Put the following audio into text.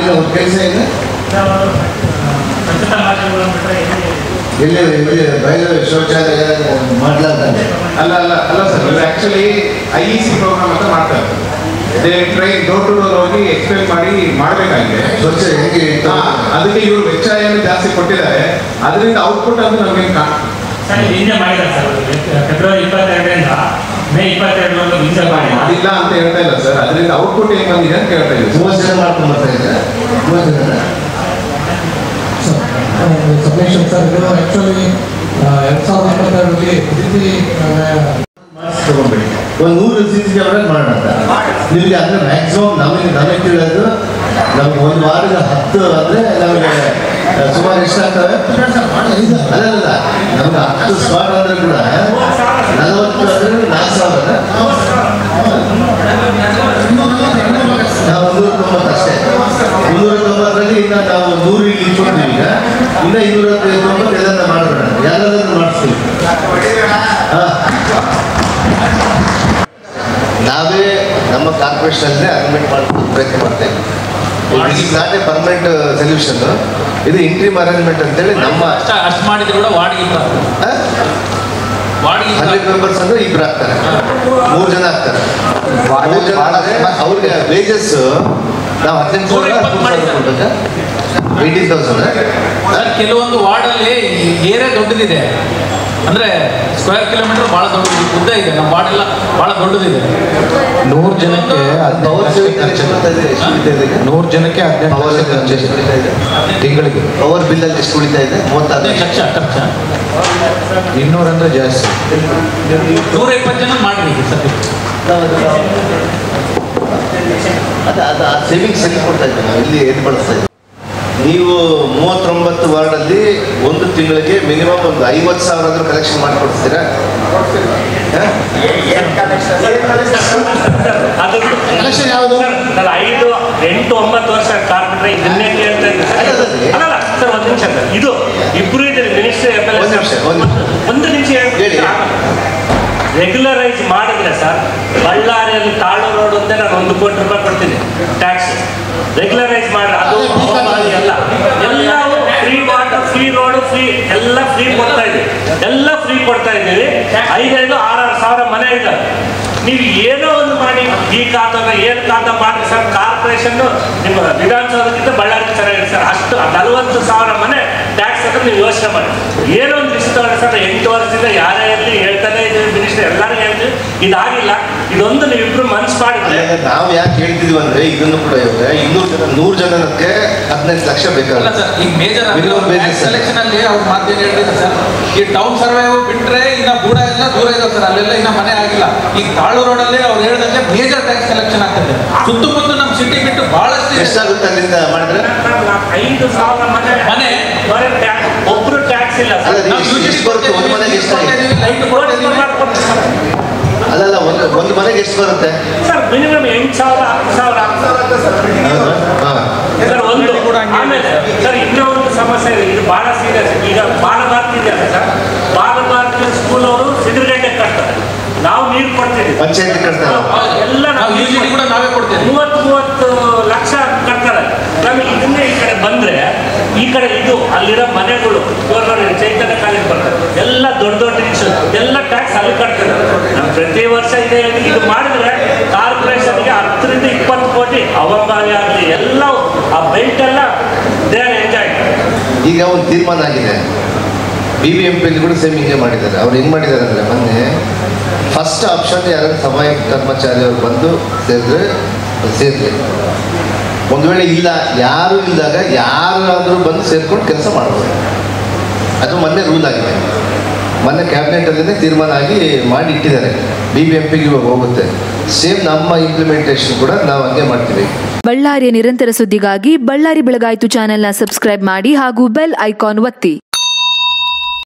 ಮಾಡಿದ ಅವ್ರ ಕೆಲಸ ಏನು? ಎಲ್ಲಿ ಬಯಲು ಶೌಚಾಲಯ ಮಾಡ್ಲಾರ್ದಂಗೆ? ಅಲ್ಲ ಸರ್, ಇದು ಆ್ಯಕ್ಚುಲಿ IEC ಪ್ರೋಗ್ರಾಮ್ ಅಂತ ಮಾಡ್ತಾರೆ. ಟ್ರೈನ್ ಡೋರ್ ಟು ಡೋರ್ ಹೋಗಿ ಎಕ್ಸ್ಪ್ಲೇನ್ ಮಾಡಿ ಮಾಡಬೇಕಾಗಿದೆ. ಸ್ವಚ್ಛ ಹೇಗೆ ಅದಕ್ಕೆ ಇವರು ವೆಚ್ಚ ಏನು ಜಾಸ್ತಿ ಕೊಟ್ಟಿದ್ದಾರೆ, ಅದರಿಂದ ಔಟ್ಪುಟ್ ಅಂತ ನಮಗೆ ಹಿಂದೆ ಮಾಡಿದ್ದಾರೆ ಸರ್. ಫೆಬ್ರವರಿ 22ರಿಂದ ಮೇ 22 ಹಿಂದೆ ಮಾಡಿ ಅದಿಲ್ಲ ಅಂತ ಹೇಳ್ತಾ ಇಲ್ಲ ಸರ್. ಅದರಿಂದ ಔಟ್ಪುಟ್ ಏನು ಬಂದಿದೆ ಅಂತ ಕೇಳ್ತಾ ಇದ್ದೀವಿ. 30 ಜನ ಮಾಡ್ಕೊಂಡು ಬರ್ತಾ ಇದ್ದಾರೆ. 30 ಜನ ಸಬ್ಮಿಷನ್ ಸರ್. ಇದು ಆ್ಯಕ್ಚುಲಿ 2022ರಲ್ಲಿ ತಗೊಂಡ್ಬಿಡಿ. ಒಂದು 100 CC ಕ್ಯಾಮ್ರಾ ಮಾಡೋಣ ಅಂತ ನಿಮಗೆ. ಅಂದರೆ ಮ್ಯಾಕ್ಸಿಮಮ್ ನಮಗೆ ಕೇಳೋದು ನಮ್ಗೆ ಒಂದು ವಾರದ 10 ಅಂದರೆ ನಮಗೆ ಸುಮಾರು ಎಷ್ಟಾಗ್ತವೆ? ಅಲ್ಲ ನಮ್ಗೆ 10 ಸ್ಪಾಟ್ ಅಂದರೆ ಕೂಡ 40 ಅಂದರೆ 4,000. ನಾವು 290 ಅಷ್ಟೇ. 290ರಲ್ಲಿ ಇನ್ನು ನಾವು 100 ಇಲ್ಲಿ ಇಟ್ಕೊಳ್ತೀವಿ. ಈಗ ಇನ್ನು 290 ಎಲ್ಲನ್ನ ಮಾಡೋಣ, ಎಲ್ಲದನ್ನು ಮಾಡಿಸ್ತೀವಿ. ನಾವೇ ನಮ್ಮ ಕಾರ್ಪೊರೇಷನಲ್ಲಿ ಅಗ್ರಿಮೆಂಟ್ ಮಾಡೋದು ಪ್ರಯತ್ನ ಮಾಡ್ತಾ ಇದ್ದೀವಿ. It is not A permanent solution. ಇದು ಇಂಟ್ರೀಮ್ ಅರೇಂಜ್ಮೆಂಟ್ ಅಂತೇಳಿ ನಮ್ಮ ಅಷ್ಟು ಮಾಡಿದ್ರು ಕೂಡ ವಾರ್ಡ್ಗೆ 100 ಮೆಂಬರ್ಸ್ ಅಂದರೆ 2 ಆಗ್ತಾರೆ, 3 ಜನ ಆಗ್ತಾರೆ. 3 ಜನ ಆದರೆ ಅವ್ರಿಗೆ ವೇಜಸ್ ನಾವು 18,000 ಕೊಡ್ಬೇಕಾ? 18,000. ಕೆಲವೊಂದು ವಾರ್ಡಲ್ಲಿ ಏರಿಯಾ ದೊಡ್ಡದಿದೆ, ಅಂದರೆ ಸ್ಕ್ವೇರ್ ಕಿಲೋಮೀಟರ್ ಭಾಳ ದೊಡ್ಡದು ಉದ್ದ ಇದೆ. ನಮ್ಮ ವಾರ್ಡೆಲ್ಲ ಭಾಳ ದೊಡ್ಡದಿದೆ. 100 ಜನಕ್ಕೆ 100 ಜನಕ್ಕೆ 18,000 ಖರ್ಚು ತಿಂಗಳಿಗೆ. ಪವರ್ ಬಿಲ್ಲಲ್ಲಿ ಎಷ್ಟು ಉಳಿತಾ ಇದೆ? 36 ಲಕ್ಷ ಖರ್ಚು. 200 ಅಂದರೆ ಜಾಸ್ತಿ. 120 ಜನ ಮಾಡಿರಿ ಸರ್. ಅದು ಆ ಸೇವಿಂಗ್ಸ್ ಎಲ್ಲಿ ಕೊಡ್ತಾ ಇದ್ದೀವಿ ನಾವು, ಇಲ್ಲಿ ಎಲ್ಲಿ ಬಳಸ್ತಾ ಇದ್ದೀವಿ? ನೀವು 39 ವಾರ್ಡಲ್ಲಿ ಒಂದು ತಿಂಗಳಿಗೆ ಮಿನಿಮಮ್ ಒಂದು 50,000 ಆದರೂ ಕಲೆಕ್ಷನ್ ಮಾಡಿಕೊಡ್ತೀರಾ? ಕಲೆಕ್ಷನ್ ಯಾವುದು? 5, 8, 9 ವರ್ಷ ಕಾರ್ಪೊರೇಟರ್ ಇದನ್ನೇ ಕೇಳ್ತಾ ಇದ್ದಾರೆ. ಅಲ್ಲ ಸರ್, ಒಂದು ನಿಮಿಷ ಸರ್. ಇದು ಇಬ್ಬರು ಇದ್ದಾರೆ ಮಿನಿಸ್ಟ್ರಿ. ಒಂದು ನಿಮಿಷ ಹೇಳಿ. ರೆಗ್ಯುಲರೈಸ್ ಮಾಡಿದ್ರೆ ಸರ್, ಬಳ್ಳಾರಿಯಲ್ಲಿ ತಾಳು ರೋಡ್ ಒಂದೇ ನಾನು 1 ಕೋಟಿ ರೂಪಾಯಿ ಕೊಡ್ತೀನಿ ಟ್ಯಾಕ್ಸ್. ರೆಗ್ಯುಲರೈಸ್ ಮಾಡ್ರೆ ಅದು ಎಲ್ಲ free water, free road, free ಎಲ್ಲ ಫ್ರೀ ಕೊಡ್ತಾ ಇದ್ದೀವಿ. ಎಲ್ಲ ಫ್ರೀ ಕೊಡ್ತಾ ಇದ್ದೀವಿ. 5,500, 6,000 ಸಾವಿರ ಮನೆ ಇದ್ದಾರೆ. ನೀವು ಏನೋ ಒಂದು ಮಾಡಿ, ಈ ಖಾತಾಗ ಏನು ಖಾತಾ ಮಾಡಿ ಸರ್. ಕಾರ್ಪೊರೇಷನ್ ನಿಮ್ಮ ವಿಧಾನಸೌಧಕ್ಕಿಂತ ಬಳ್ಳಾರಿ ಚೆನ್ನಾಗಿದೆ ಸರ್. ಅಷ್ಟು 40,000 ಮನೆ ಟ್ಯಾಕ್ಸ್ ಅಂತ ನೀವು ಯೋಚನೆ ಮಾಡಿ. ಏನೋ ಒಂದು ಇಷ್ಟ ಸರ್. 8 ವರ್ಷದಿಂದ ಯಾರೇ ಇರಲಿ ಹೇಳ್ತಾನೆ ಇದ್ದೀವಿ, ಮಿನಿಸ್ಟರ್ ಎಲ್ಲರೂ ಹೇಳ್ತೀವಿ. ಇದಾಗಿಲ್ಲ. ಇದೊಂದು ನೀವಿಬ್ರು ಮನ್ಸು ಮಾಡಿದ್ರೆ ನಾವು ಯಾಕೆ ಹೇಳ್ತಿದ್ವಿ ಅಂದರೆ, ಇದನ್ನು ಕೂಡ 100 ಜನಕ್ಕೆ 15 ಲಕ್ಷ ಬೇಕಲ್ಲ ಸರ್. ಈಗ ಮೇಜರ್ ಸೆಲೆಕ್ಷನ್ ಅಲ್ಲಿ ಅವ್ರ ಮಾತೇನು ಹೇಳ್ತಿದ್ದಾರೆ ಸರ್, ಈ ಟೌನ್ ಸರ್ವೆ ಬಿಟ್ಟರೆ ಇನ್ನು ಬೂಡ ಎಲ್ಲ ದೂರ ಇದೆ ಸರ್. ಅಲ್ಲೆಲ್ಲ ಇನ್ನ ಮನೆ ಆಗಿಲ್ಲ. ಈಗ ತಾಳು ರೋಡಲ್ಲಿ ಅವ್ರು ಹೇಳಿದಂಗೆ ಮೇಜರ್ ಟ್ಯಾಕ್ಸ್ ಕಲೆಕ್ಷನ್ ಆಗ್ತದೆ. ಸುತ್ತಮುತ್ತ ನಮ್ಮ ಸಿಟಿ ಬಿಟ್ಟು ಬಹಳಷ್ಟು ಎಷ್ಟಾಗುತ್ತೆ ಅಲ್ಲಿಂದ ಮಾಡಿದ್ರೆ? 5,000 ಮನೆ ಒಬ್ರು ಟ್ಯಾಕ್ಸ್ ಇಲ್ಲ ಸರ್. ಒಂದು ಮನೆಗೆ ಎಷ್ಟಾಗಿದೆ? ಅಲ್ಲಲ್ಲ, ಒಂದು ಮನೆಗೆ ಎಷ್ಟು ಬರುತ್ತೆ ಸರ್? Minimum 8,000, 10,000 sir. ಒಂದು ಆಮೇಲೆ ಸರ್ ಇನ್ನೂ ಒಂದು ಸಮಸ್ಯೆ ಇದೆ. ಇದು ಬಹಳ ಸೀರಿಯಸ್. ಈಗ ಬಾಲಭಾರತಿ ಇದೆಯಲ್ಲ ಸರ್, ಬಾಲಭಾರತಿ ಸ್ಕೂಲ್ ಅವರು ಸಿದ್ರಗಟ್ಟೆ ಕಟ್ತಾರೆ, ನಾವು ನೀರು ಕೊಡ್ತೀವಿ. ಪಂಚಾಯತ್ ಕಟ್ತಾರೆ ಎಲ್ಲ ನಾವು ಕೂಡ ನಾವೇ ಕೊಡ್ತೀವಿ. 30 ಲಕ್ಷ ಕಟ್ತಾರೆ. ನಮಗೆ ಇದನ್ನೇ ಈ ಕಡೆ ಬಂದ್ರೆ, ಈ ಕಡೆ ಇದು ಅಲ್ಲಿರೋ ಮನೆಗಳು ಚೈತನ್ಯ ಕಾಲೇಜ್ ಬರ್ತಾರೆ, ಎಲ್ಲ ದೊಡ್ಡ ದೊಡ್ಡ ಇನ್ಶೂರ್ ಎಲ್ಲ ಟ್ಯಾಕ್ಸ್ ಅಲ್ಲಿ ಕಟ್ತಾರೆ. ನಾವು ಪ್ರತಿ ವರ್ಷ ಇದೆ. ಇದು ಮಾಡಿದ್ರೆ ಕಾರ್ಪೊರೇಷನ್ಗೆ 10ರಿಂದ 20 ಕೋಟಿ ಅವಮಾನ ಆಗಲಿ. ಎಲ್ಲ ಆ ಬೆಲ್ಟ್ ಎಲ್ಲ ದೇ ಎಂಜಾಯ್. ಈಗ ಒಂದು ತೀರ್ಮಾನ ಆಗಿದೆ. BBMPಯಲ್ಲಿ ಕೂಡ ಸೇಮ್ ಹಿಂಗೆ ಮಾಡಿದ್ದಾರೆ. ಅವ್ರು ಹೆಂಗೆ ಮಾಡಿದ್ದಾರೆ ಅಂದರೆ, ಮೊನ್ನೆ ಫಸ್ಟ್ ಆಪ್ಷನ್ ಯಾರಾದ್ರೂ ಸಹಾಯಕ ಕರ್ಮಚಾರಿ ಅವ್ರು ಬಂದು ಸೇರಿದ್ರೆ, ಒಂದು ವೇಳೆ ಇಲ್ಲ, ಯಾರು ಇದ್ದಾಗ ಯಾರಾದರೂ ಬಂದು ಸೇರ್ಕೊಂಡು ಕೆಲಸ ಮಾಡ್ಬೋದು. ಅದು ಮೊನ್ನೆ ರೂಲ್ ಆಗಿದೆ. ಮೊನ್ನೆ ಕ್ಯಾಬಿನೆಟಲ್ಲೇ ತೀರ್ಮಾನ ಆಗಿ ಮಾಡಿ ಇಟ್ಟಿದ್ದಾರೆ. BBMPಗೆ ಹೋಗುತ್ತೆ. ಸೇಮ್ ನಮ್ಮ ಇಂಪ್ಲಿಮೆಂಟೇಷನ್ ಕೂಡ ನಾವು ಹಂಗೆ ಮಾಡ್ತೀವಿ. ಬಳ್ಳಾರಿಯ ನಿರಂತರ ಸುದ್ದಿಗಾಗಿ ಬಳ್ಳಾರಿ ಬೆಳಗಾಯಿತು ಚಾನೆಲ್ನ ಸಬ್ಸ್ಕ್ರೈಬ್ ಮಾಡಿ ಹಾಗೂ ಬೆಲ್ ಐಕಾನ್ ಒತ್ತಿ.